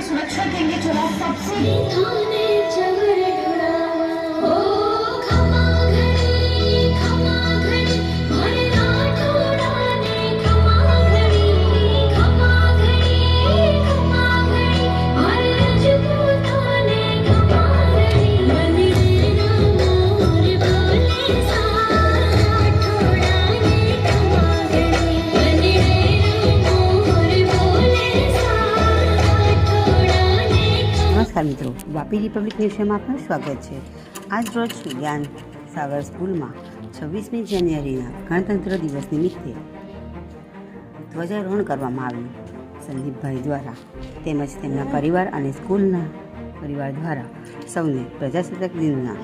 सुरक्षा के लिए चला सबसे નમસ્કાર મિત્રો, વાપી રિપબ્લિક ન્યૂઝમાં આપનું સ્વાગત છે. આજ રોજ જ્ઞાન સાગર સ્કૂલમાં 26મી જાન્યુઆરીના ગણતંત્ર દિવસ નિમિત્તે ધ્વજારોહણ કરવામાં આવ્યું. સંદીપભાઈ દ્વારા તેમજ તેમના પરિવાર અને સ્કૂલના પરિવાર દ્વારા સૌને પ્રજાસત્તાક દિનના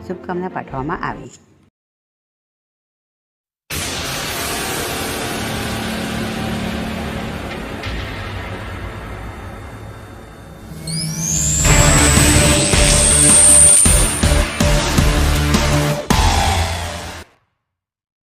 શુભકામના પાઠવવામાં આવી.